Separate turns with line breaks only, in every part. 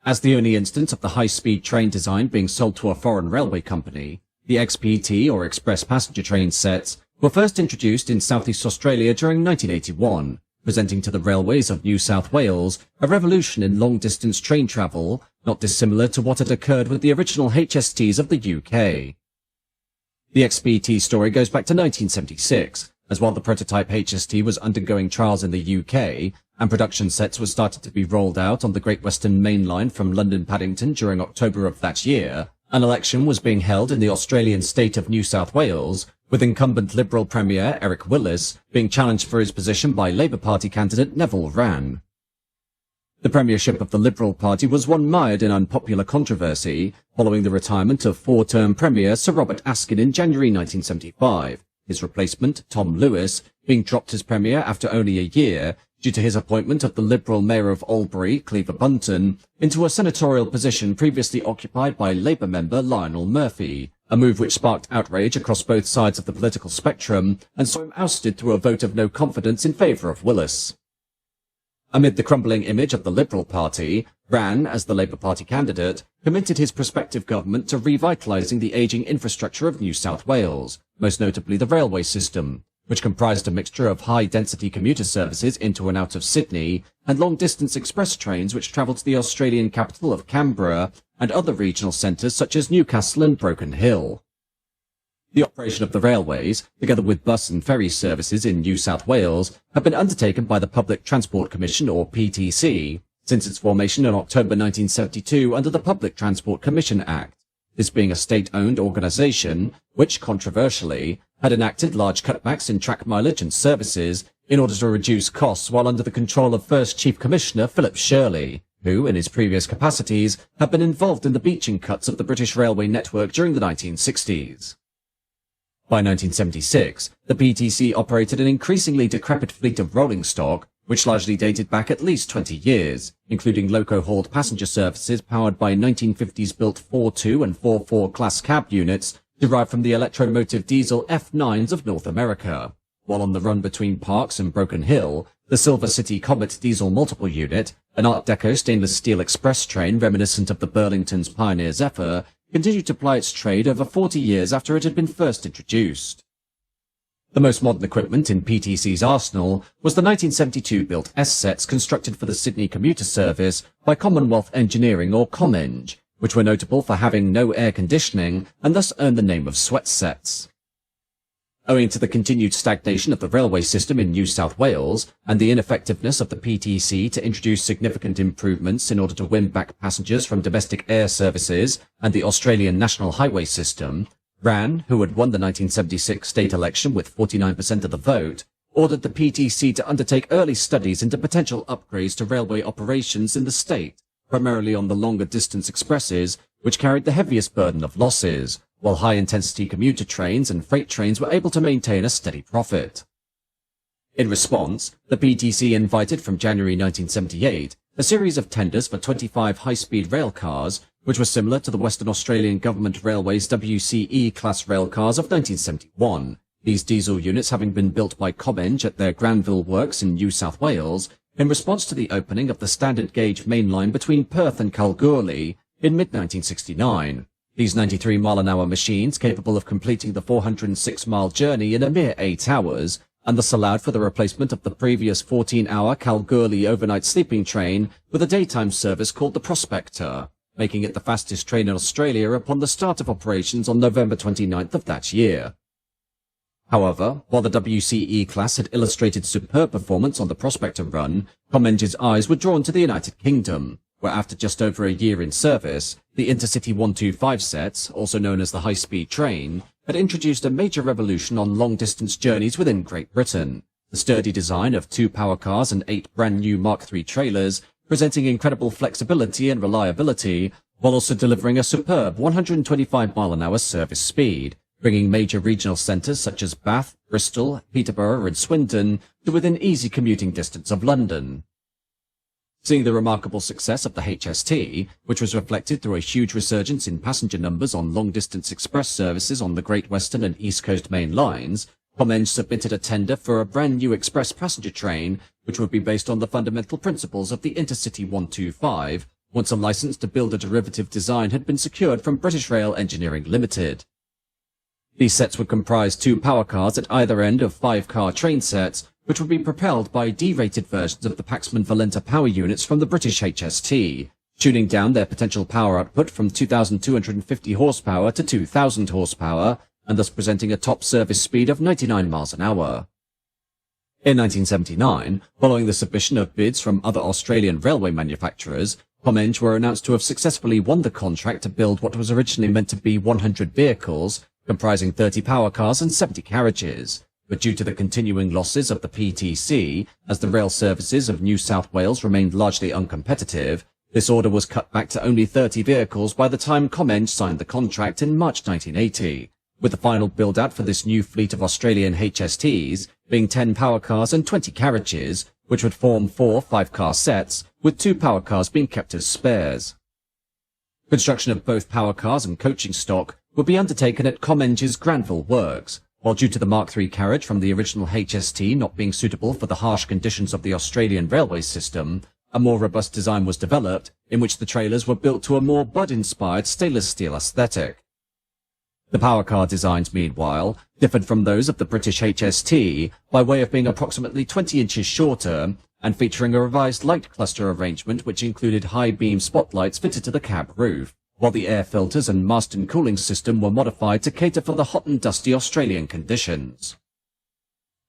As the only instance of the high-speed train design being sold to a foreign railway company, the XPT or Express Passenger Train sets were first introduced in Southeast Australia during 1981, presenting to the railways of New South Wales a revolution in long-distance train travel, not dissimilar to what had occurred with the original HSTs of the UK. The XPT story goes back to 1976, as while the prototype HST was undergoing trials in the UK, and production sets were starting to be rolled out on the Great Western Main Line from London Paddington during October of that year, an election was being held in the Australian state of New South Wales, with incumbent Liberal Premier Eric Willis being challenged for his position by Labour Party candidate Neville Wran. The premiership of the Liberal Party was one mired in unpopular controversy, following the retirement of four-term Premier Sir Robert Askin in January 1975, his replacement, Tom Lewis, being dropped as Premier after only a year, due to his appointment of the Liberal Mayor of Albury, Cleaver Bunton, into a senatorial position previously occupied by Labour member Lionel Murphy, a move which sparked outrage across both sides of the political spectrum and saw him ousted through a vote of no confidence in favour of Willis. Amid the crumbling image of the Liberal Party, Wran, as the Labour Party candidate, committed his prospective government to revitalising the ageing infrastructure of New South Wales, most notably the railway system, which comprised a mixture of high-density commuter services into and out of Sydney and long-distance express trains which travelled to the Australian capital of Canberra and other regional centres such as Newcastle and Broken Hill. The operation of the railways, together with bus and ferry services in New South Wales, have been undertaken by the Public Transport Commission, or PTC, since its formation in October 1972 under the Public Transport Commission Act, this being a state-owned organisation which, controversially, had enacted large cutbacks in track mileage and services in order to reduce costs while under the control of first Chief Commissioner Philip Shirley, who, in his previous capacities, had been involved in the beaching cuts of the British railway network during the 1960s. By 1976, the PTC operated an increasingly decrepit fleet of rolling stock, which largely dated back at least 20 years, including loco-hauled passenger services powered by 1950s-built 4.2 and 4.4 class cab units derived from the electromotive diesel F9s of North America, while on the run between Parks and Broken Hill, the Silver City Comet diesel multiple unit, an Art Deco stainless steel express train reminiscent of the Burlington's Pioneer Zephyr, continued to ply its trade over 40 years after it had been first introduced. The most modern equipment in PTC's arsenal was the 1972-built S-sets constructed for the Sydney commuter service by Commonwealth Engineering, or ComEng, which were notable for having no air conditioning and thus earned the name of sweat sets. Owing to the continued stagnation of the railway system in New South Wales and the ineffectiveness of the PTC to introduce significant improvements in order to win back passengers from domestic air services and the Australian National Highway System, Wran, who had won the 1976 state election with 49% of the vote, ordered the PTC to undertake early studies into potential upgrades to railway operations in the state, primarily on the longer distance expresses, which carried the heaviest burden of losses, while high-intensity commuter trains and freight trains were able to maintain a steady profit. In response, the PTC invited from January 1978 a series of tenders for 25 high-speed rail cars, which were similar to the Western Australian Government Railways WCE-class rail cars of 1971, these diesel units having been built by ComEng at their Granville works in New South Wales, in response to the opening of the standard gauge main line between Perth and Kalgoorlie in mid-1969. These 93-mile-an-hour machines, capable of completing the 406-mile journey in a mere 8 hours, and thus allowed for the replacement of the previous 14-hour Kalgoorlie overnight sleeping train with a daytime service called the Prospector, making it the fastest train in Australia upon the start of operations on November 29th of that year. However, while the WCE class had illustrated superb performance on the Prospector run, ComEng's eyes were drawn to the United Kingdom, where after just over a year in service, the Intercity 125 sets, also known as the high-speed train, had introduced a major revolution on long-distance journeys within Great Britain. The sturdy design of 2 power cars and 8 brand-new Mark III trailers, presenting incredible flexibility and reliability, while also delivering a superb 125-mile-an-hour service speed, bringing major regional centres such as Bath, Bristol, Peterborough and Swindon to within easy commuting distance of London. Seeing the remarkable success of the HST, which was reflected through a huge resurgence in passenger numbers on long-distance express services on the Great Western and East Coast main lines, ComEng submitted a tender for a brand-new express passenger train, which would be based on the fundamental principles of the Intercity 125, once a license to build a derivative design had been secured from British Rail Engineering Limited. These sets would comprise 2 power cars at either end of 5-car train sets, which would be propelled by D-rated versions of the Paxman Valenta power units from the British HST, tuning down their potential power output from 2,250 horsepower to 2,000 horsepower, and thus presenting a top service speed of 99 miles an hour. In 1979, following the submission of bids from other Australian railway manufacturers, Comenge were announced to have successfully won the contract to build what was originally meant to be 100 vehicles, comprising 30 power cars and 70 carriages, but due to the continuing losses of the PTC, as the rail services of New South Wales remained largely uncompetitive, this order was cut back to only 30 vehicles by the time Comenge signed the contract in March 1980, with the final build-out for this new fleet of Australian HSTs being 10 power cars and 20 carriages, which would form 4 5-car sets, with 2 power cars being kept as spares. Construction of both power cars and coaching stock would be undertaken at Comenge's Granville Works, while due to the Mark III carriage from the original HST not being suitable for the harsh conditions of the Australian railway system, a more robust design was developed, in which the trailers were built to a more Bud-inspired stainless steel aesthetic. The power car designs, meanwhile, differed from those of the British HST by way of being approximately 20 inches shorter and featuring a revised light cluster arrangement which included high-beam spotlights fitted to the cab roof, while the air filters and Marston cooling system were modified to cater for the hot and dusty Australian conditions.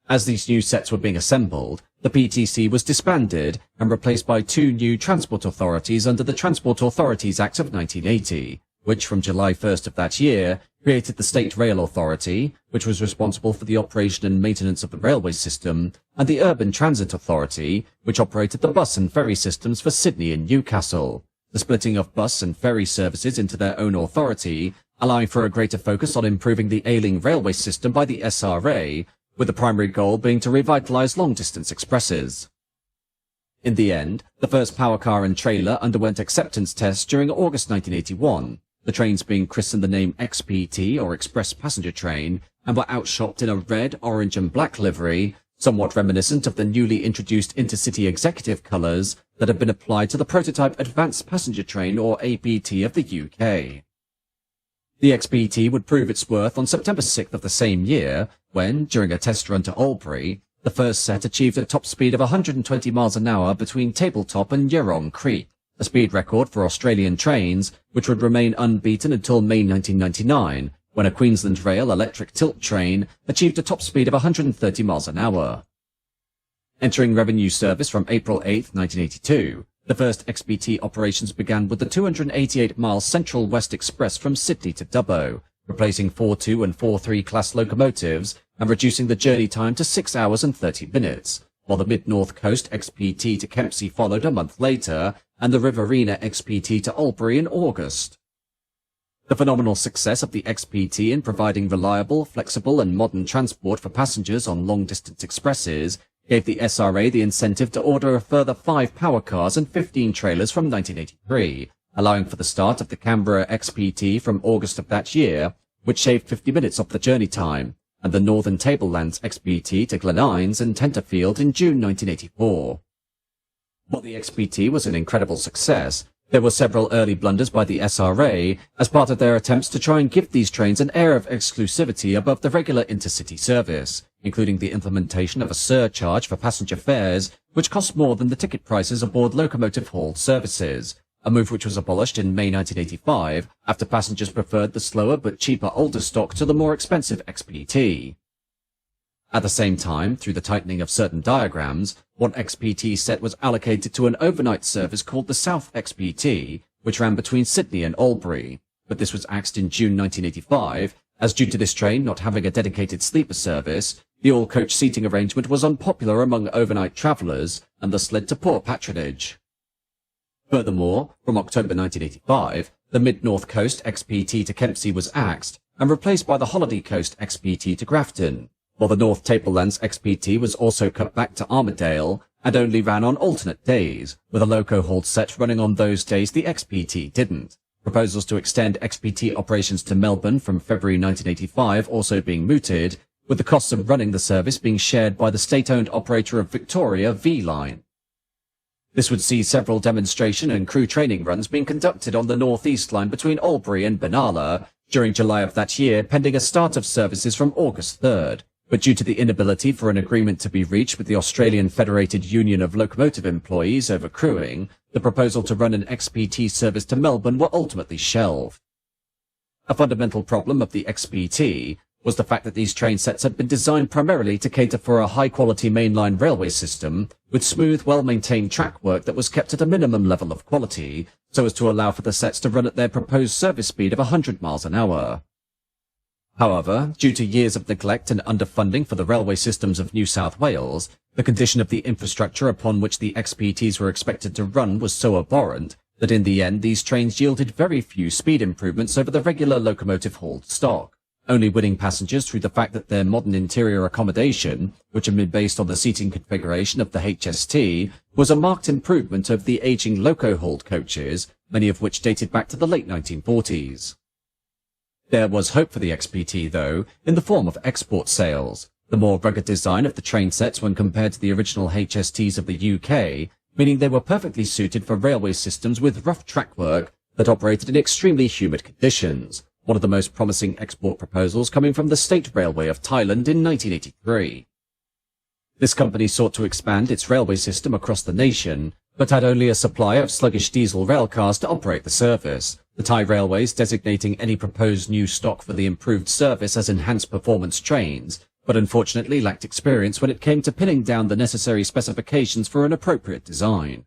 As these new sets were being assembled, the PTC was disbanded and replaced by 2 new transport authorities under the Transport Authorities Act of 1980, which from July 1st of that year created the State Rail Authority, which was responsible for the operation and maintenance of the railway system, and the Urban Transit Authority, which operated the bus and ferry systems for Sydney and Newcastle, the splitting of bus and ferry services into their own authority, allowing for a greater focus on improving the ailing railway system by the SRA, with the primary goal being to revitalise long-distance expresses. In the end, the first power car and trailer underwent acceptance tests during August 1981, the trains being christened the name XPT or Express Passenger Train, and were outshopped in a red, orange and black livery, somewhat reminiscent of the newly introduced Intercity Executive colours that had been applied to the prototype Advanced Passenger Train or APT of the UK. The XPT would prove its worth on September 6th of the same year, when, during a test run to Albury, the first set achieved a top speed of 120 miles an hour between Tabletop and Yerong Creek, a speed record for Australian trains, which would remain unbeaten until May 1999, when a Queensland Rail electric tilt train achieved a top speed of 130 miles an hour. Entering revenue service from April 8, 1982, the first XPT operations began with the 288-mile Central West Express from Sydney to Dubbo, replacing 4.2 and 4.3 class locomotives and reducing the journey time to 6 hours and 30 minutes, while the Mid-North Coast XPT to Kempsey followed a month later, and the Riverina XPT to Albury in August. The phenomenal success of the XPT in providing reliable, flexible and modern transport for passengers on long-distance expresses gave the SRA the incentive to order a further 5 power cars and 15 trailers from 1983, allowing for the start of the Canberra XPT from August of that year, which shaved 50 minutes off the journey time, and the Northern Tablelands XPT to Glenines and Tenterfield in June 1984. While the XPT was an incredible success, there were several early blunders by the SRA as part of their attempts to try and give these trains an air of exclusivity above the regular intercity service, including the implementation of a surcharge for passenger fares, which cost more than the ticket prices aboard locomotive hauled services, a move which was abolished in May 1985 after passengers preferred the slower but cheaper older stock to the more expensive XPT. At the same time, through the tightening of certain diagrams, one XPT set was allocated to an overnight service called the South XPT, which ran between Sydney and Albury, but this was axed in June 1985, as due to this train not having a dedicated sleeper service, the all-coach seating arrangement was unpopular among overnight travellers, and thus led to poor patronage. Furthermore, from October 1985, the Mid-North Coast XPT to Kempsey was axed, and replaced by the Holiday Coast XPT to Grafton, while the North Tablelands XPT was also cut back to Armidale, and only ran on alternate days, with a loco hauled set running on those days the XPT didn't. Proposals to extend XPT operations to Melbourne from February 1985 also being mooted, with the costs of running the service being shared by the state-owned operator of Victoria V-Line. This would see several demonstration and crew training runs being conducted on the Northeast Line between Albury and Benalla during July of that year, pending a start of services from August 3rd. But due to the inability for an agreement to be reached with the Australian Federated Union of Locomotive Employees over crewing, the proposal to run an XPT service to Melbourne were ultimately shelved. A fundamental problem of the XPT was the fact that these train sets had been designed primarily to cater for a high-quality mainline railway system, with smooth, well-maintained track work that was kept at a minimum level of quality, so as to allow for the sets to run at their proposed service speed of 100 miles an hour. However, due to years of neglect and underfunding for the railway systems of New South Wales, the condition of the infrastructure upon which the XPTs were expected to run was so abhorrent that in the end these trains yielded very few speed improvements over the regular locomotive-hauled stock, only winning passengers through the fact that their modern interior accommodation, which had been based on the seating configuration of the HST, was a marked improvement over the aging loco-hauled coaches, many of which dated back to the late 1940s. There was hope for the XPT, though, in the form of export sales. The more rugged design of the train sets when compared to the original HSTs of the UK, meaning they were perfectly suited for railway systems with rough track work that operated in extremely humid conditions, one of the most promising export proposals coming from the State Railway of Thailand in 1983. This company sought to expand its railway system across the nation, but had only a supply of sluggish diesel railcars to operate the service, the Thai Railways designating any proposed new stock for the improved service as enhanced performance trains, but unfortunately lacked experience when it came to pinning down the necessary specifications for an appropriate design.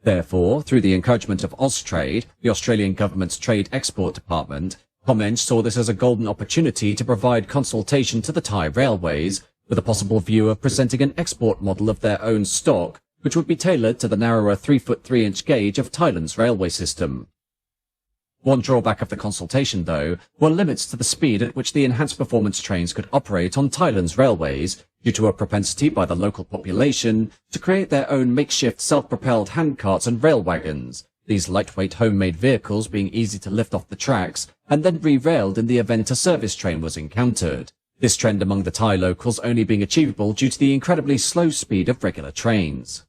Therefore, through the encouragement of Austrade, the Australian government's trade export department, Comenge saw this as a golden opportunity to provide consultation to the Thai Railways, with a possible view of presenting an export model of their own stock, which would be tailored to the narrower 3-foot 3-inch gauge of Thailand's railway system. One drawback of the consultation, though, were limits to the speed at which the enhanced performance trains could operate on Thailand's railways, due to a propensity by the local population to create their own makeshift self-propelled handcarts and rail wagons, these lightweight homemade vehicles being easy to lift off the tracks and then re-railed in the event a service train was encountered. This trend among the Thai locals only being achievable due to the incredibly slow speed of regular trains.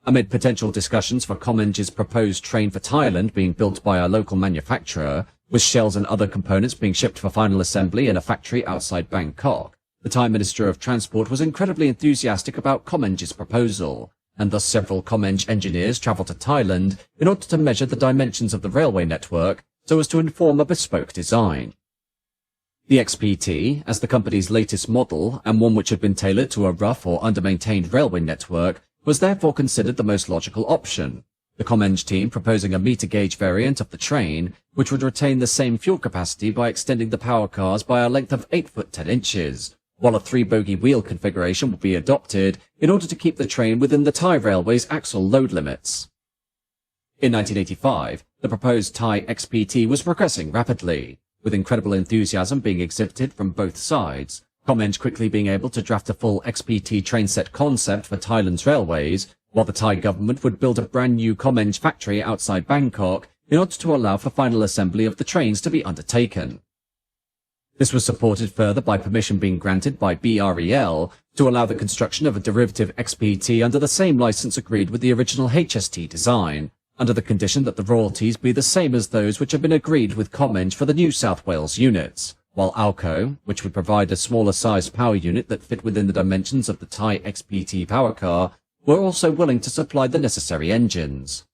Amid potential discussions for Comenge's proposed train for Thailand being built by a local manufacturer, with shells and other components being shipped for final assembly in a factory outside Bangkok, the Thai Minister of Transport was incredibly enthusiastic about Comenge's proposal, and thus several Comenge engineers travelled to Thailand in order to measure the dimensions of the railway network so as to inform a bespoke design. The XPT, as the company's latest model and one which had been tailored to a rough or under-maintained railway network, was therefore considered the most logical option, the Comenge team proposing a meter-gauge variant of the train, which would retain the same fuel capacity by extending the power cars by a length of 8 foot 10 inches, while a 3-bogie wheel configuration would be adopted in order to keep the train within the Thai Railway's axle load limits. In 1985, the proposed Thai XPT was progressing rapidly, with incredible enthusiasm being exhibited from both sides, Comenge quickly being able to draft a full XPT train set concept for Thailand's railways, while the Thai government would build a brand new Comenge factory outside Bangkok in order to allow for final assembly of the trains to be undertaken. This was supported further by permission being granted by BREL to allow the construction of a derivative XPT under the same license agreed with the original HST design, under the condition that the royalties be the same as those which had been agreed with Comenge for the New South Wales units, while Alco, which would provide a smaller sized power unit that fit within the dimensions of the Thai XPT power car, were also willing to supply the necessary engines.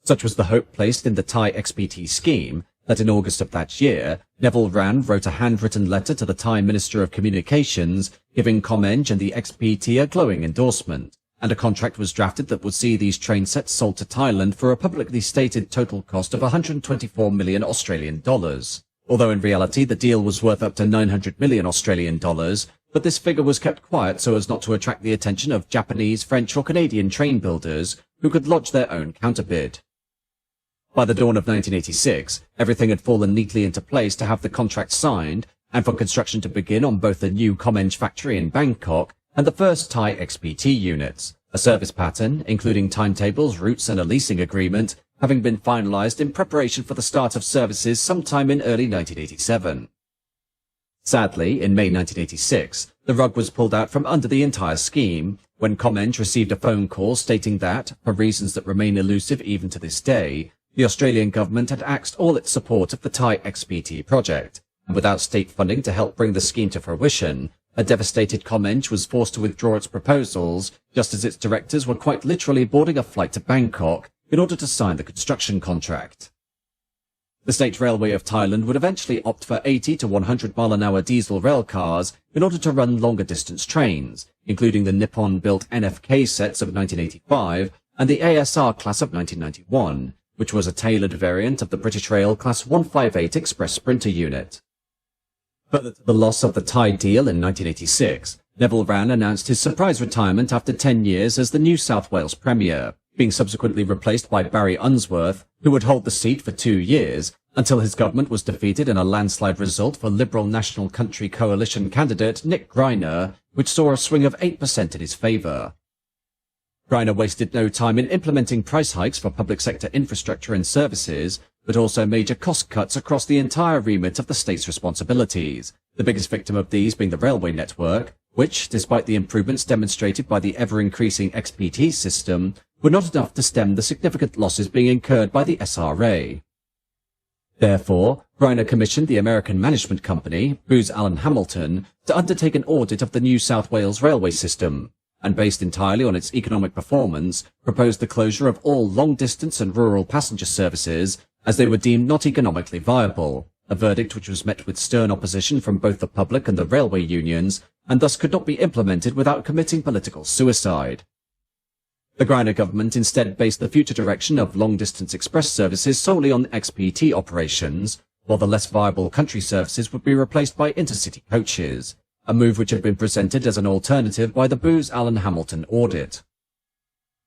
Such was the hope placed in the Thai XPT scheme that in August of that year, Neville Rand wrote a handwritten letter to the Thai Minister of Communications giving Comenge and the XPT a glowing endorsement, and a contract was drafted that would see these train sets sold to Thailand for a publicly stated total cost of 124 million Australian dollars. Although in reality the deal was worth up to 900 million Australian dollars, but this figure was kept quiet so as not to attract the attention of Japanese, French or Canadian train builders who could lodge their own counterbid. By the dawn of 1986, everything had fallen neatly into place to have the contract signed and for construction to begin on both the new Comenge factory in Bangkok and the first Thai XPT units, a service pattern, including timetables, routes and a leasing agreement, having been finalized in preparation for the start of services sometime in early 1987. Sadly, in May 1986, the rug was pulled out from under the entire scheme when Comenge received a phone call stating that, for reasons that remain elusive even to this day, the Australian government had axed all its support of the Thai XPT project, and without state funding to help bring the scheme to fruition, a devastated Comenge was forced to withdraw its proposals just as its directors were quite literally boarding a flight to Bangkok in order to sign the construction contract. The State Railway of Thailand would eventually opt for 80 to 100 mile-an-hour diesel rail cars in order to run longer-distance trains, including the Nippon-built NFK sets of 1985 and the ASR class of 1991, which was a tailored variant of the British Rail Class 158 Express Sprinter unit. Further to the loss of the Thai deal in 1986, Neville Wran announced his surprise retirement after 10 years as the New South Wales Premier, being subsequently replaced by Barry Unsworth, who would hold the seat for 2 years, until his government was defeated in a landslide result for Liberal National Country Coalition candidate Nick Greiner, which saw a swing of 8% in his favour. Greiner wasted no time in implementing price hikes for public sector infrastructure and services, but also major cost cuts across the entire remit of the state's responsibilities, the biggest victim of these being the railway network, which, despite the improvements demonstrated by the ever-increasing XPT system, were not enough to stem the significant losses being incurred by the SRA. Therefore, Greiner commissioned the American management company, Booz Allen Hamilton, to undertake an audit of the New South Wales railway system, and based entirely on its economic performance, proposed the closure of all long-distance and rural passenger services as they were deemed not economically viable, a verdict which was met with stern opposition from both the public and the railway unions, and thus could not be implemented without committing political suicide. The Greiner government instead based the future direction of long-distance express services solely on XPT operations, while the less viable country services would be replaced by intercity coaches, a move which had been presented as an alternative by the Booz Allen Hamilton audit.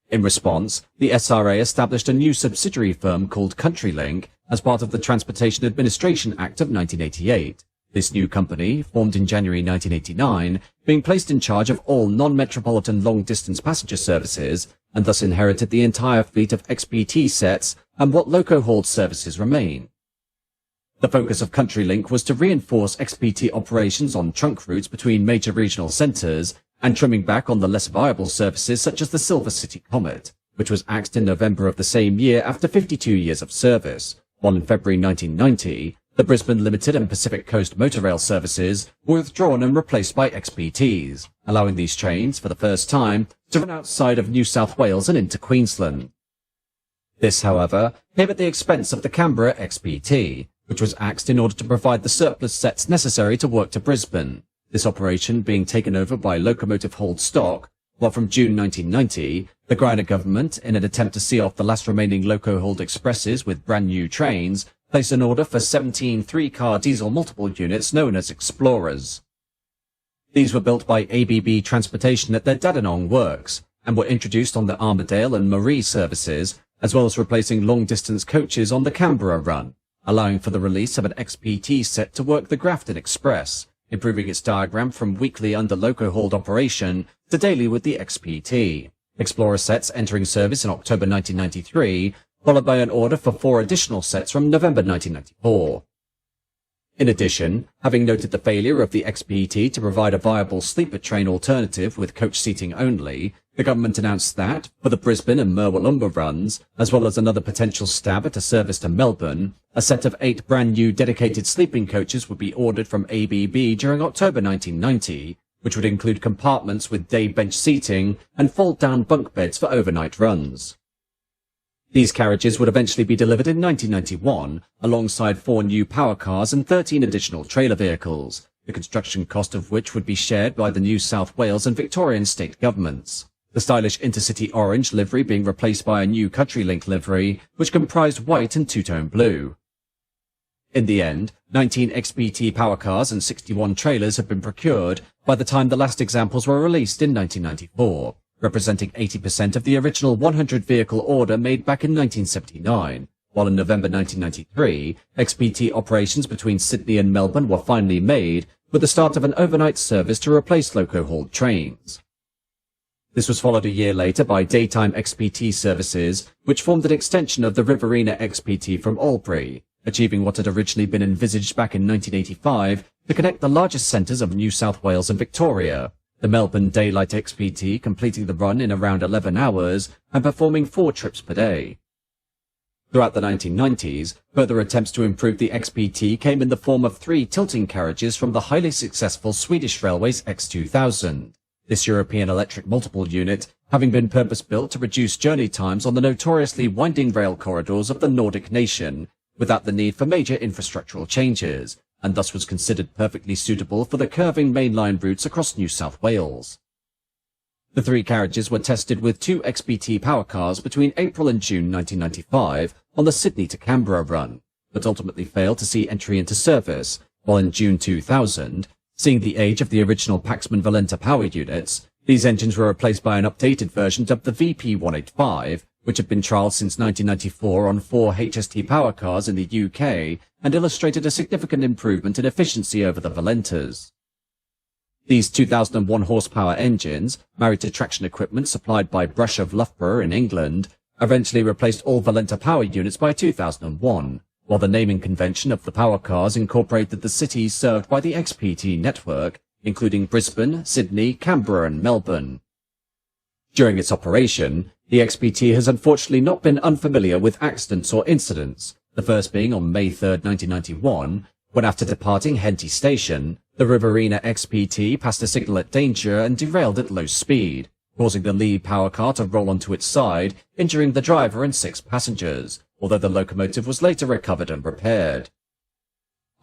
In response, the SRA established a new subsidiary firm called Countrylink as part of the Transportation Administration Act of 1988. This new company, formed in January 1989, being placed in charge of all non-metropolitan long-distance passenger services, and thus inherited the entire fleet of XPT sets and what loco-hauled services remain. The focus of Countrylink was to reinforce XPT operations on trunk routes between major regional centres and trimming back on the less viable services such as the Silver City Comet, which was axed in November of the same year after 52 years of service, while in February 1990, the Brisbane Limited and Pacific Coast motor rail services were withdrawn and replaced by XPTs, allowing these trains, for the first time, to run outside of New South Wales and into Queensland. This, however, came at the expense of the Canberra XPT, which was axed in order to provide the surplus sets necessary to work to Brisbane, this operation being taken over by locomotive hauled stock, while from June 1990, the Greiner government, in an attempt to see off the last remaining loco-hauled expresses with brand new trains, placed an order for 17 three-car diesel multiple units known as Explorers. These were built by ABB Transportation at their Dandenong works, and were introduced on the Armadale and Marie services, as well as replacing long-distance coaches on the Canberra run, allowing for the release of an XPT set to work the Grafton Express, improving its diagram from weekly under loco-hauled operation to daily with the XPT. Explorer sets entering service in October 1993, followed by an order for 4 additional sets from November 1994. In addition, having noted the failure of the XPT to provide a viable sleeper train alternative with coach seating only, the government announced that, for the Brisbane and Murwillumbah runs, as well as another potential stab at a service to Melbourne, a set of 8 brand new dedicated sleeping coaches would be ordered from ABB during October 1990, which would include compartments with day bench seating and fold-down bunk beds for overnight runs. These carriages would eventually be delivered in 1991, alongside 4 new power cars and 13 additional trailer vehicles, the construction cost of which would be shared by the New South Wales and Victorian state governments, the stylish Intercity Orange livery being replaced by a new Countrylink livery, which comprised white and two-tone blue. In the end, 19 XPT power cars and 61 trailers had been procured by the time the last examples were released in 1994, representing 80% of the original 100-vehicle order made back in 1979, while in November 1993, XPT operations between Sydney and Melbourne were finally made, with the start of an overnight service to replace loco-hauled trains. This was followed a year later by daytime XPT services, which formed an extension of the Riverina XPT from Albury, achieving what had originally been envisaged back in 1985 to connect the largest centres of New South Wales and Victoria, the Melbourne Daylight XPT completing the run in around 11 hours and performing 4 trips per day. Throughout the 1990s, further attempts to improve the XPT came in the form of 3 tilting carriages from the highly successful Swedish Railways X2000. This European electric multiple unit having been purpose-built to reduce journey times on the notoriously winding rail corridors of the Nordic nation, without the need for major infrastructural changes, and thus was considered perfectly suitable for the curving mainline routes across New South Wales. The 3 carriages were tested with 2 XPT power cars between April and June 1995 on the Sydney to Canberra run, but ultimately failed to see entry into service, while in June 2000, seeing the age of the original Paxman Valenta power units, these engines were replaced by an updated version dubbed the VP185, which had been trialled since 1994 on 4 HST power cars in the UK and illustrated a significant improvement in efficiency over the Valentas. These 2001 horsepower engines, married to traction equipment supplied by Brush of Loughborough in England, eventually replaced all Valenta power units by 2001, while the naming convention of the power cars incorporated the cities served by the XPT network, including Brisbane, Sydney, Canberra and Melbourne. During its operation, the XPT has unfortunately not been unfamiliar with accidents or incidents, the first being on May 3, 1991, when after departing Henty Station, the Riverina XPT passed a signal at danger and derailed at low speed, causing the lead power car to roll onto its side, injuring the driver and 6 passengers, although the locomotive was later recovered and repaired.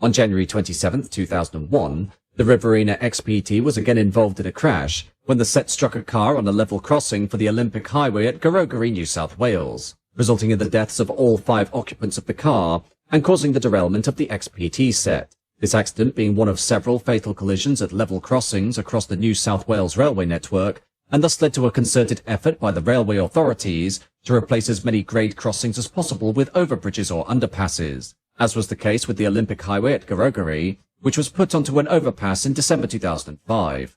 On January 27, 2001, the Riverina XPT was again involved in a crash when the set struck a car on a level crossing for the Olympic Highway at Gorogory, New South Wales, resulting in the deaths of all 5 occupants of the car and causing the derailment of the XPT set. This accident being one of several fatal collisions at level crossings across the New South Wales railway network, and thus led to a concerted effort by the railway authorities to replace as many grade crossings as possible with overbridges or underpasses, as was the case with the Olympic Highway at Gorogory, which was put onto an overpass in December 2005.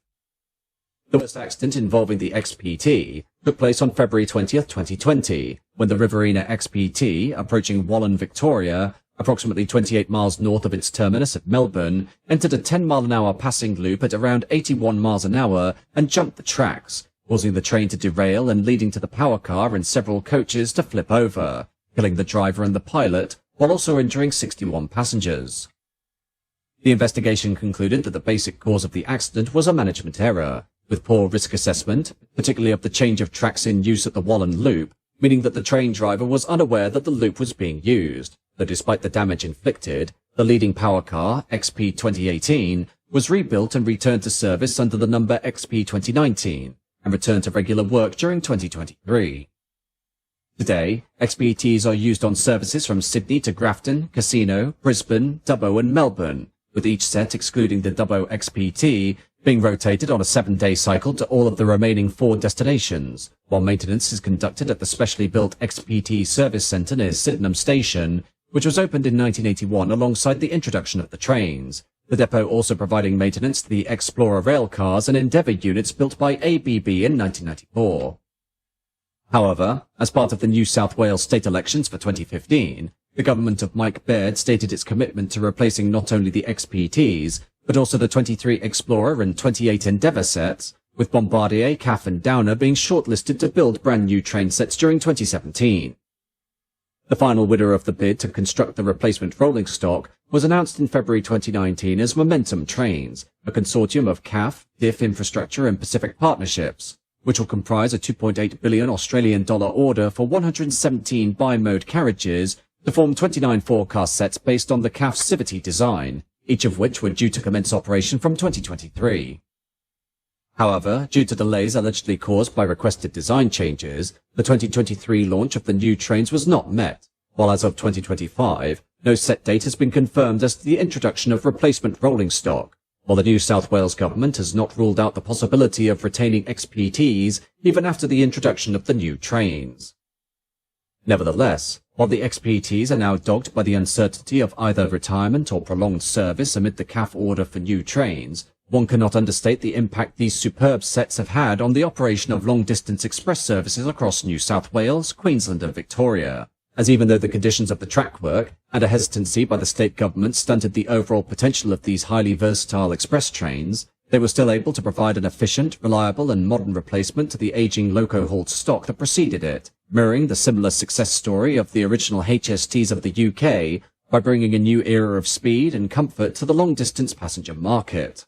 The worst accident involving the XPT took place on February 20, 2020, when the Riverina XPT, approaching Wallan, Victoria, approximately 28 miles north of its terminus at Melbourne, entered a 10-mile-an-hour passing loop at around 81 miles an hour and jumped the tracks, causing the train to derail and leading to the power car and several coaches to flip over, killing the driver and the pilot, while also injuring 61 passengers. The investigation concluded that the basic cause of the accident was a management error, with poor risk assessment, particularly of the change of tracks in use at the Wallan loop, meaning that the train driver was unaware that the loop was being used, though despite the damage inflicted, the leading power car, XP 2018, was rebuilt and returned to service under the number XP 2019, and returned to regular work during 2023. Today, XPTs are used on services from Sydney to Grafton, Casino, Brisbane, Dubbo and Melbourne, with each set excluding the Dubbo XPT being rotated on a 7-day cycle to all of the remaining 4 destinations, while maintenance is conducted at the specially built XPT service centre near Sydenham Station, which was opened in 1981 alongside the introduction of the trains, the depot also providing maintenance to the Explorer rail cars and Endeavour units built by ABB in 1994. However, as part of the New South Wales state elections for 2015, the government of Mike Baird stated its commitment to replacing not only the XPTs, but also the 23 Explorer and 28 Endeavour sets, with Bombardier, CAF and Downer being shortlisted to build brand new train sets during 2017. The final winner of the bid to construct the replacement rolling stock was announced in February 2019 as Momentum Trains, a consortium of CAF, DIF Infrastructure and Pacific Partnerships, which will comprise a $2.8 billion Australian dollar order for 117 bi-mode carriages to form 29 forecast sets based on the CAF Civity design, each of which were due to commence operation from 2023. However, due to delays allegedly caused by requested design changes, the 2023 launch of the new trains was not met, while as of 2025, no set date has been confirmed as to the introduction of replacement rolling stock, while the New South Wales government has not ruled out the possibility of retaining XPTs even after the introduction of the new trains. Nevertheless, while the XPTs are now dogged by the uncertainty of either retirement or prolonged service amid the CAF order for new trains, one cannot understate the impact these superb sets have had on the operation of long-distance express services across New South Wales, Queensland and Victoria, as even though the conditions of the track work and a hesitancy by the state government stunted the overall potential of these highly versatile express trains, they were still able to provide an efficient, reliable and modern replacement to the aging loco-hauled stock that preceded it, mirroring the similar success story of the original HSTs of the UK by bringing a new era of speed and comfort to the long-distance passenger market.